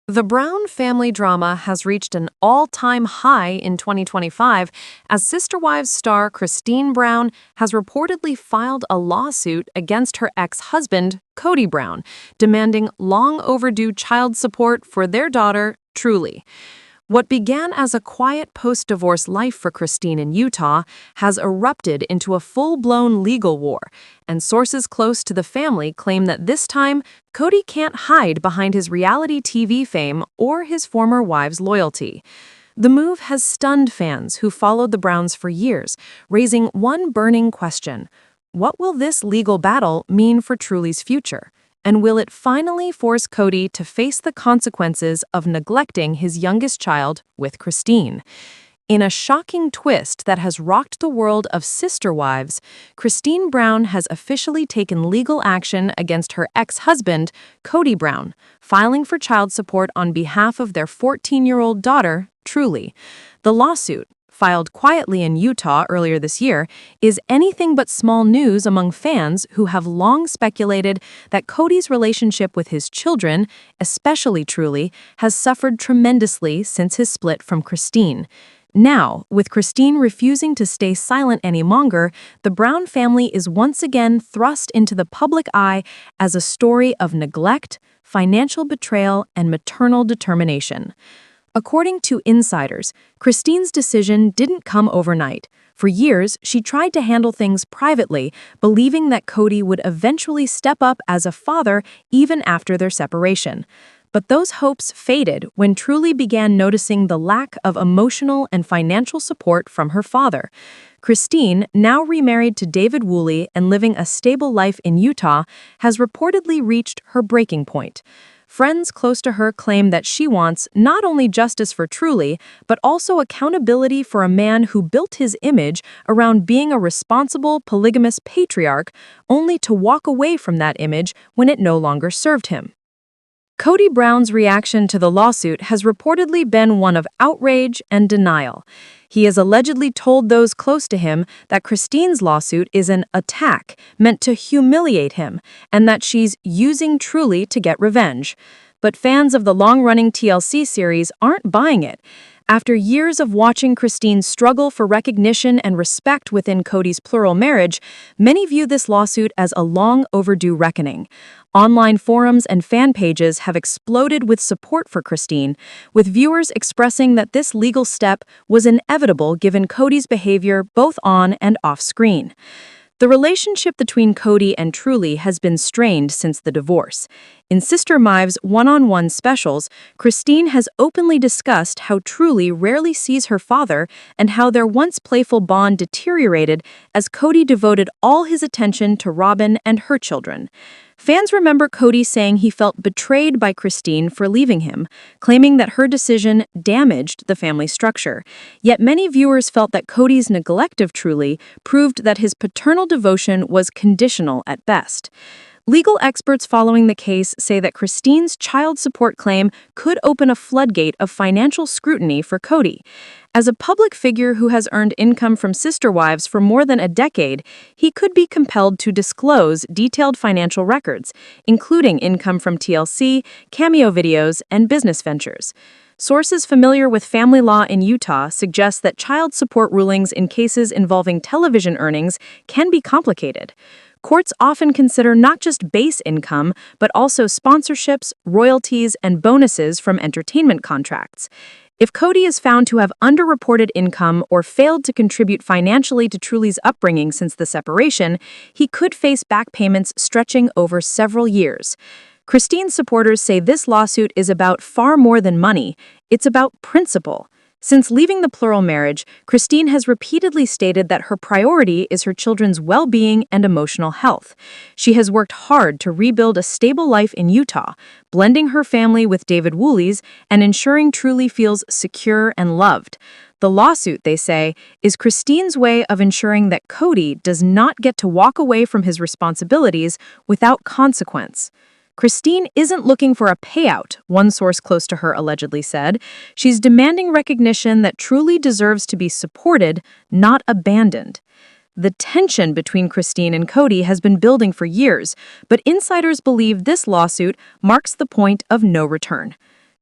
The Brown family drama has reached an all-time high in 2025 as Sister Wives star Christine Brown has reportedly filed a lawsuit against her ex-husband, Kody Brown, demanding long overdue child support for their daughter, Truly. What began as a quiet post-divorce life for Christine in Utah has erupted into a full-blown legal war, and sources close to the family claim that this time, Kody can't hide behind his reality TV fame or his former wife's loyalty. The move has stunned fans who followed the Browns for years, raising one burning question: what will this legal battle mean for Truly's future? And will it finally force Kody to face the consequences of neglecting his youngest child with Christine? In a shocking twist that has rocked the world of sister wives, Christine Brown has officially taken legal action against her ex-husband, Kody Brown, filing for child support on behalf of their 14-year-old daughter, Truly. The lawsuit, filed quietly in Utah earlier this year, is anything but small news among fans who have long speculated that Kody's relationship with his children, especially Truly, has suffered tremendously since his split from Christine. Now, with Christine refusing to stay silent any longer, the Brown family is once again thrust into the public eye as a story of neglect, financial betrayal, and maternal determination. According to insiders, Christine's decision didn't come overnight. For years, she tried to handle things privately, believing that Kody would eventually step up as a father even after their separation. But those hopes faded when Truly began noticing the lack of emotional and financial support from her father. Christine, now remarried to David Woolley and living a stable life in Utah, has reportedly reached her breaking point. Friends close to her claim that she wants not only justice for Truly, but also accountability for a man who built his image around being a responsible, polygamous patriarch, only to walk away from that image when it no longer served him. Kody Brown's reaction to the lawsuit has reportedly been one of outrage and denial. He has allegedly told those close to him that Christine's lawsuit is an attack meant to humiliate him and that she's using Truly to get revenge. But fans of the long-running TLC series aren't buying it. After years of watching Christine struggle for recognition and respect within Kody's plural marriage, many view this lawsuit as a long-overdue reckoning. Online forums and fan pages have exploded with support for Christine, with viewers expressing that this legal step was inevitable given Kody's behavior both on and off screen. The relationship between Kody and Truly has been strained since the divorce. In Sister Wives one-on-one specials, Christine has openly discussed how Truly rarely sees her father and how their once playful bond deteriorated as Kody devoted all his attention to Robin and her children. Fans remember Kody saying he felt betrayed by Christine for leaving him, claiming that her decision damaged the family structure. Yet many viewers felt that Kody's neglect of Truly proved that his paternal devotion was conditional at best. Legal experts following the case say that Christine's child support claim could open a floodgate of financial scrutiny for Kody. As a public figure who has earned income from sister wives for more than a decade, he could be compelled to disclose detailed financial records, including income from TLC, cameo videos, and business ventures. Sources familiar with family law in Utah suggest that child support rulings in cases involving television earnings can be complicated. Courts often consider not just base income, but also sponsorships, royalties, and bonuses from entertainment contracts. If Kody is found to have underreported income or failed to contribute financially to Truly's upbringing since the separation, he could face back payments stretching over several years. Christine's supporters say this lawsuit is about far more than money. It's about principle. Since leaving the plural marriage, Christine has repeatedly stated that her priority is her children's well-being and emotional health. She has worked hard to rebuild a stable life in Utah, blending her family with David Woolley's and ensuring Truly feels secure and loved. The lawsuit, they say, is Christine's way of ensuring that Kody does not get to walk away from his responsibilities without consequence. Christine isn't looking for a payout, one source close to her allegedly said. She's demanding recognition that Truly deserves to be supported, not abandoned. The tension between Christine and Kody has been building for years, but insiders believe this lawsuit marks the point of no return.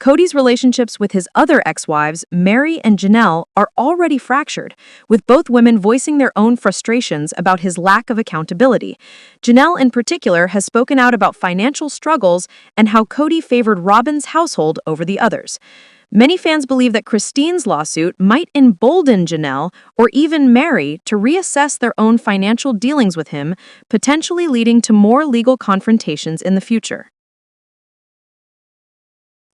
Kody's relationships with his other ex-wives, Mary and Janelle, are already fractured, with both women voicing their own frustrations about his lack of accountability. Janelle, in particular, has spoken out about financial struggles and how Kody favored Robin's household over the others. Many fans believe that Christine's lawsuit might embolden Janelle or even Mary to reassess their own financial dealings with him, potentially leading to more legal confrontations in the future.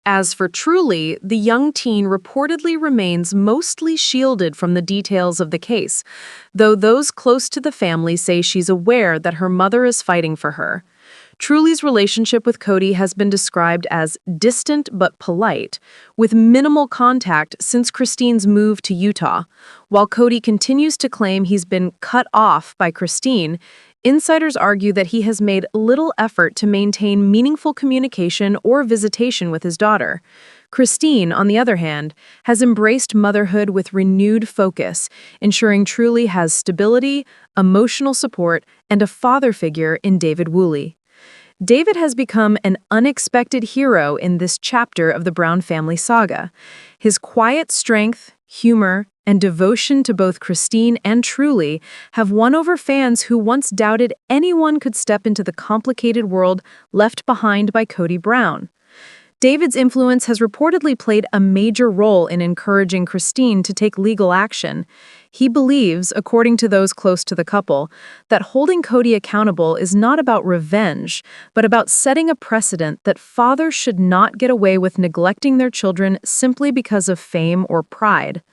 As for Truly, the young teen reportedly remains mostly shielded from the details of the case, though those close to the family say she's aware that her mother is fighting for her. Truly's relationship with Kody has been described as distant but polite, with minimal contact since Christine's move to Utah. While Kody continues to claim he's been cut off by Christine, insiders argue that he has made little effort to maintain meaningful communication or visitation with his daughter. Christine, on the other hand, has embraced motherhood with renewed focus, ensuring Truly has stability, emotional support, and a father figure in David Woolley. David has become an unexpected hero in this chapter of the Brown family saga. His quiet strength, humor, and devotion to both Christine and Truly have won over fans who once doubted anyone could step into the complicated world left behind by Kody Brown. David's influence has reportedly played a major role in encouraging Christine to take legal action. He believes, according to those close to the couple, that holding Kody accountable is not about revenge, but about setting a precedent that fathers should not get away with neglecting their children simply because of fame or pride.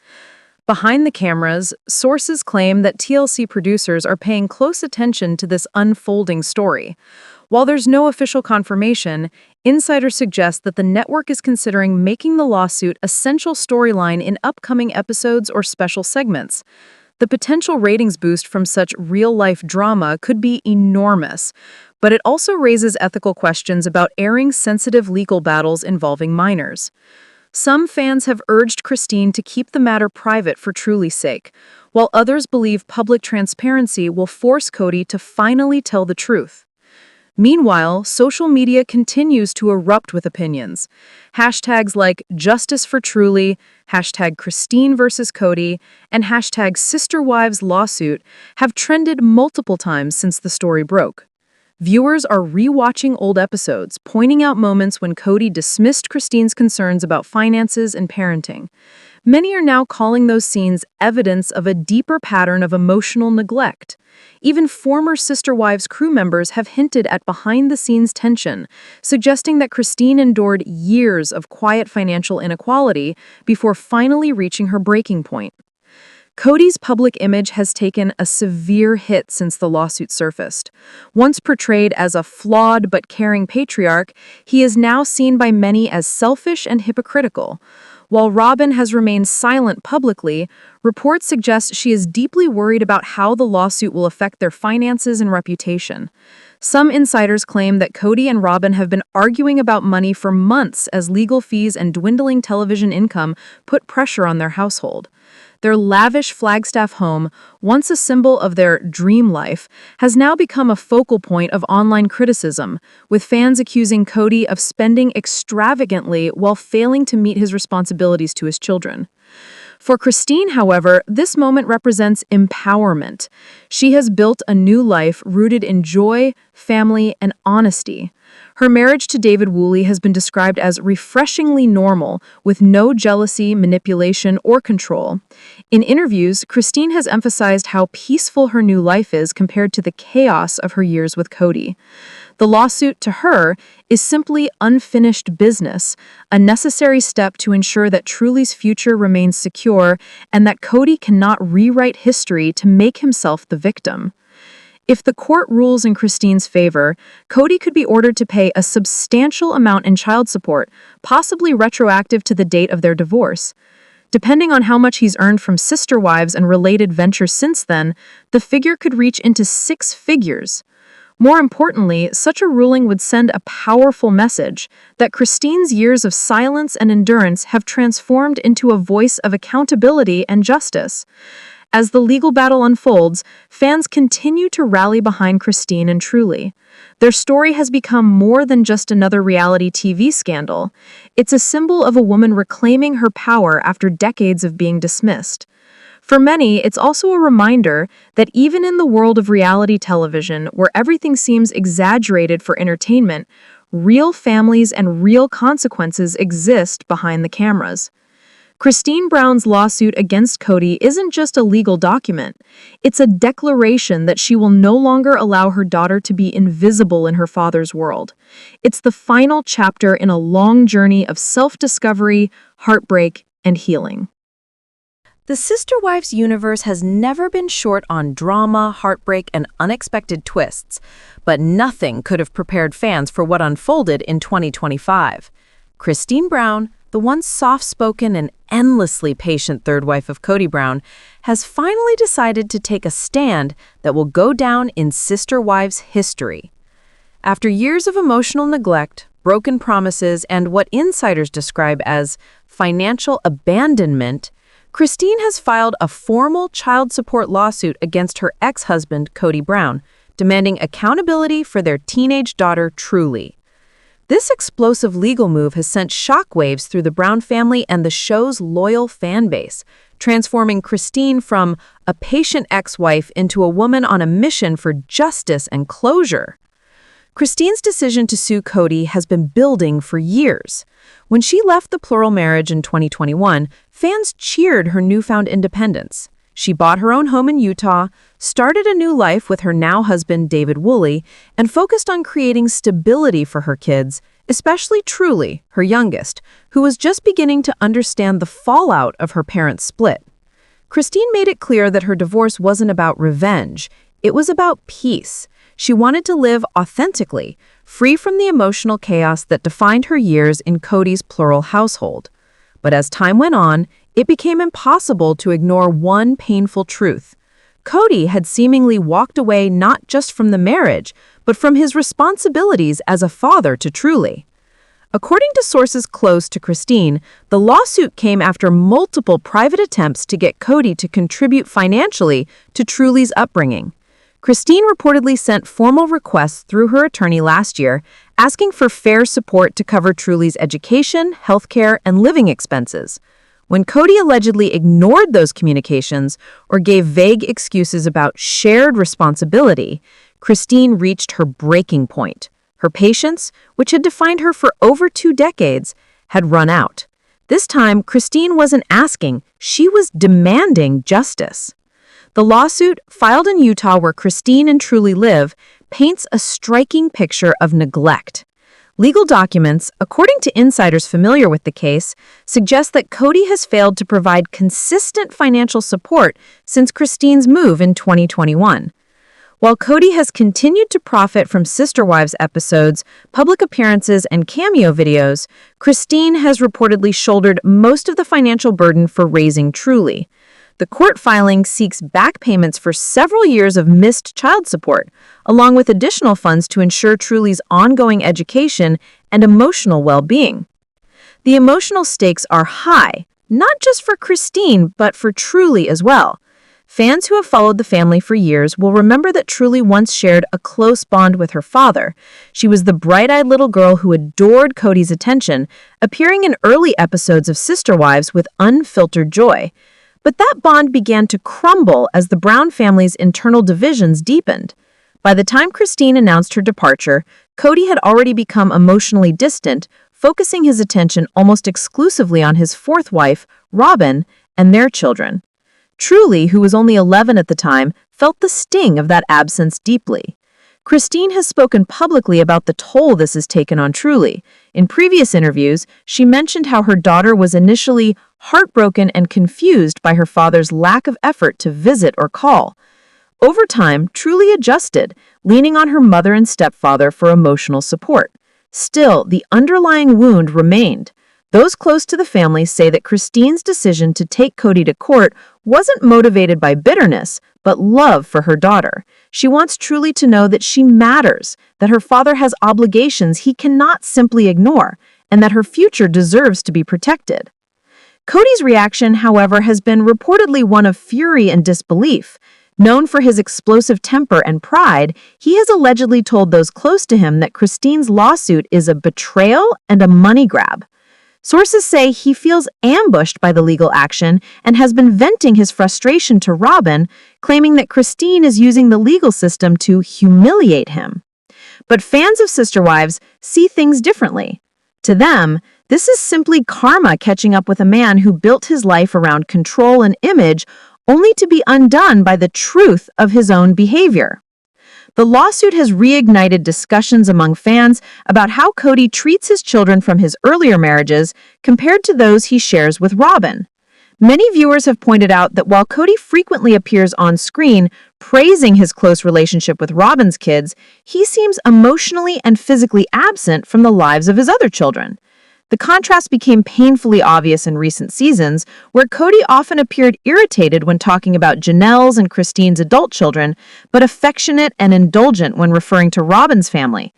Behind the cameras, sources claim that TLC producers are paying close attention to this unfolding story. While there's no official confirmation, insiders suggest that the network is considering making the lawsuit a central storyline in upcoming episodes or special segments. The potential ratings boost from such real-life drama could be enormous, but it also raises ethical questions about airing sensitive legal battles involving minors. Some fans have urged Christine to keep the matter private for Truly's sake, while others believe public transparency will force Kody to finally tell the truth. Meanwhile, social media continues to erupt with opinions. Hashtags like Justice for Truly, hashtag Christine versus Kody, and hashtag Sister Wives Lawsuit have trended multiple times since the story broke. Viewers are rewatching old episodes, pointing out moments when Kody dismissed Christine's concerns about finances and parenting. Many are now calling those scenes evidence of a deeper pattern of emotional neglect. Even former Sister Wives crew members have hinted at behind-the-scenes tension, suggesting that Christine endured years of quiet financial inequality before finally reaching her breaking point. Kody's public image has taken a severe hit since the lawsuit surfaced. Once portrayed as a flawed but caring patriarch, he is now seen by many as selfish and hypocritical. While Robin has remained silent publicly, reports suggest she is deeply worried about how the lawsuit will affect their finances and reputation. Some insiders claim that Kody and Robin have been arguing about money for months as legal fees and dwindling television income put pressure on their household. Their lavish Flagstaff home, once a symbol of their dream life, has now become a focal point of online criticism, with fans accusing Kody of spending extravagantly while failing to meet his responsibilities to his children. For Christine, however, this moment represents empowerment. She has built a new life rooted in joy, family, and honesty. Her marriage to David Woolley has been described as refreshingly normal, with no jealousy, manipulation, or control. In interviews, Christine has emphasized how peaceful her new life is compared to the chaos of her years with Kody. The lawsuit, to her, is simply unfinished business, a necessary step to ensure that Truly's future remains secure and that Kody cannot rewrite history to make himself the victim. If the court rules in Christine's favor, Kody could be ordered to pay a substantial amount in child support, possibly retroactive to the date of their divorce. Depending on how much he's earned from Sister Wives and related ventures since then, the figure could reach into 6 figures. More importantly, such a ruling would send a powerful message that Christine's years of silence and endurance have transformed into a voice of accountability and justice. As the legal battle unfolds, fans continue to rally behind Christine and Truly. Their story has become more than just another reality TV scandal. It's a symbol of a woman reclaiming her power after decades of being dismissed. For many, it's also a reminder that even in the world of reality television, where everything seems exaggerated for entertainment, real families and real consequences exist behind the cameras. Christine Brown's lawsuit against Kody isn't just a legal document. It's a declaration that she will no longer allow her daughter to be invisible in her father's world. It's the final chapter in a long journey of self-discovery, heartbreak, and healing. The Sister Wives universe has never been short on drama, heartbreak, and unexpected twists, but nothing could have prepared fans for what unfolded in 2025. Christine Brown, the once soft-spoken and endlessly patient third wife of Kody Brown, has finally decided to take a stand that will go down in Sister Wives history. After years of emotional neglect, broken promises, and what insiders describe as financial abandonment, Christine has filed a formal child support lawsuit against her ex-husband, Kody Brown, demanding accountability for their teenage daughter, Truly. This explosive legal move has sent shockwaves through the Brown family and the show's loyal fan base, transforming Christine from a patient ex-wife into a woman on a mission for justice and closure. Christine's decision to sue Kody has been building for years. When she left the plural marriage in 2021, fans cheered her newfound independence. She bought her own home in Utah, started a new life with her now husband David Woolley, and focused on creating stability for her kids, especially Truly, her youngest, who was just beginning to understand the fallout of her parents' split. Christine made it clear that her divorce wasn't about revenge, it was about peace. She wanted to live authentically, free from the emotional chaos that defined her years in Kody's plural household. But as time went on, it became impossible to ignore one painful truth. Kody had seemingly walked away not just from the marriage, but from his responsibilities as a father to Truly. According to sources close to Christine, the lawsuit came after multiple private attempts to get Kody to contribute financially to Truly's upbringing. Christine reportedly sent formal requests through her attorney last year, asking for fair support to cover Truly's education, healthcare, and living expenses. When Kody allegedly ignored those communications or gave vague excuses about shared responsibility, Christine reached her breaking point. Her patience, which had defined her for over 2 decades, had run out. This time, Christine wasn't asking, she was demanding justice. The lawsuit, filed in Utah where Christine and Truly live, paints a striking picture of neglect. Legal documents, according to insiders familiar with the case, suggest that Kody has failed to provide consistent financial support since Christine's move in 2021. While Kody has continued to profit from Sister Wives episodes, public appearances, and cameo videos, Christine has reportedly shouldered most of the financial burden for raising Truly. The court filing seeks back payments for several years of missed child support, along with additional funds to ensure Truly's ongoing education and emotional well-being. The emotional stakes are high, not just for Christine, but for Truly as well. Fans who have followed the family for years will remember that Truly once shared a close bond with her father. She was the bright-eyed little girl who adored Kody's attention, appearing in early episodes of Sister Wives with unfiltered joy. But that bond began to crumble as the Brown family's internal divisions deepened. By the time Christine announced her departure, Kody had already become emotionally distant, focusing his attention almost exclusively on his fourth wife, Robin, and their children. Truly, who was only 11 at the time, felt the sting of that absence deeply. Christine has spoken publicly about the toll this has taken on Truly. In previous interviews, she mentioned how her daughter was initially heartbroken and confused by her father's lack of effort to visit or call. Over time, Truly adjusted, leaning on her mother and stepfather for emotional support. Still, the underlying wound remained. Those close to the family say that Christine's decision to take Kody to court wasn't motivated by bitterness, but love for her daughter. She wants Truly to know that she matters, that her father has obligations he cannot simply ignore, and that her future deserves to be protected. Cody's reaction, however, has been reportedly one of fury and disbelief. Known for his explosive temper and pride, he has allegedly told those close to him that Christine's lawsuit is a betrayal and a money grab. Sources say he feels ambushed by the legal action and has been venting his frustration to Robin, claiming that Christine is using the legal system to humiliate him. But fans of Sister Wives see things differently. To them, this is simply karma catching up with a man who built his life around control and image only to be undone by the truth of his own behavior. The lawsuit has reignited discussions among fans about how Kody treats his children from his earlier marriages compared to those he shares with Robin. Many viewers have pointed out that while Kody frequently appears on screen praising his close relationship with Robin's kids, he seems emotionally and physically absent from the lives of his other children. The contrast became painfully obvious in recent seasons, where Kody often appeared irritated when talking about Janelle's and Christine's adult children, but affectionate and indulgent when referring to Robin's family.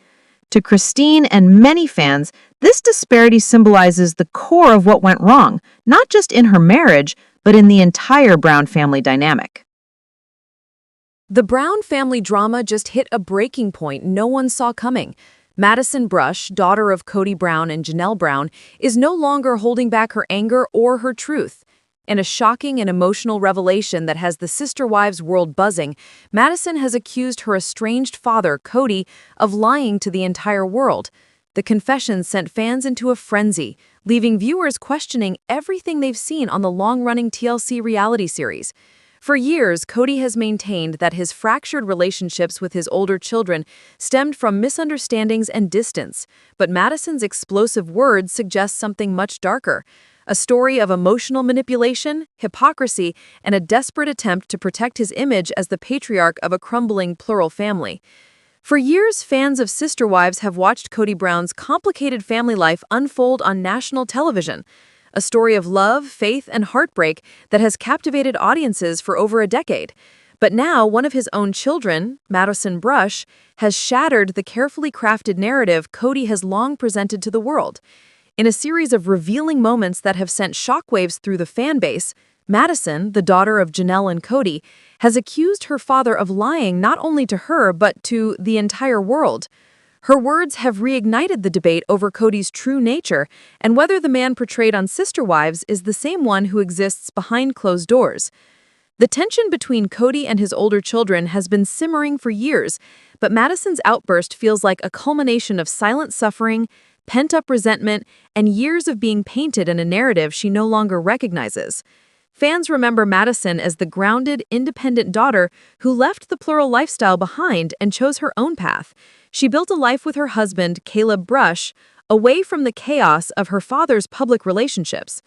To Christine and many fans, this disparity symbolizes the core of what went wrong, not just in her marriage, but in the entire Brown family dynamic. The Brown family drama just hit a breaking point no one saw coming. Madison Brush, daughter of Kody Brown and Janelle Brown, is no longer holding back her anger or her truth. In a shocking and emotional revelation that has the Sister Wives world buzzing, Madison has accused her estranged father, Kody, of lying to the entire world. The confession sent fans into a frenzy, leaving viewers questioning everything they've seen on the long-running TLC reality series. For years, Kody has maintained that his fractured relationships with his older children stemmed from misunderstandings and distance, but Madison's explosive words suggest something much darker. A story of emotional manipulation, hypocrisy, and a desperate attempt to protect his image as the patriarch of a crumbling plural family. For years, fans of Sister Wives have watched Kody Brown's complicated family life unfold on national television. A story of love, faith, and heartbreak that has captivated audiences for over a decade. But now, one of his own children, Madison Brush, has shattered the carefully crafted narrative Kody has long presented to the world. In a series of revealing moments that have sent shockwaves through the fan base, Madison, the daughter of Janelle and Kody, has accused her father of lying not only to her but to the entire world. Her words have reignited the debate over Kody's true nature and whether the man portrayed on Sister Wives is the same one who exists behind closed doors. The tension between Kody and his older children has been simmering for years, but Madison's outburst feels like a culmination of silent suffering, pent-up resentment, and years of being painted in a narrative she no longer recognizes. Fans remember Madison as the grounded, independent daughter who left the plural lifestyle behind and chose her own path. She built a life with her husband, Caleb Brush, away from the chaos of her father's public relationships.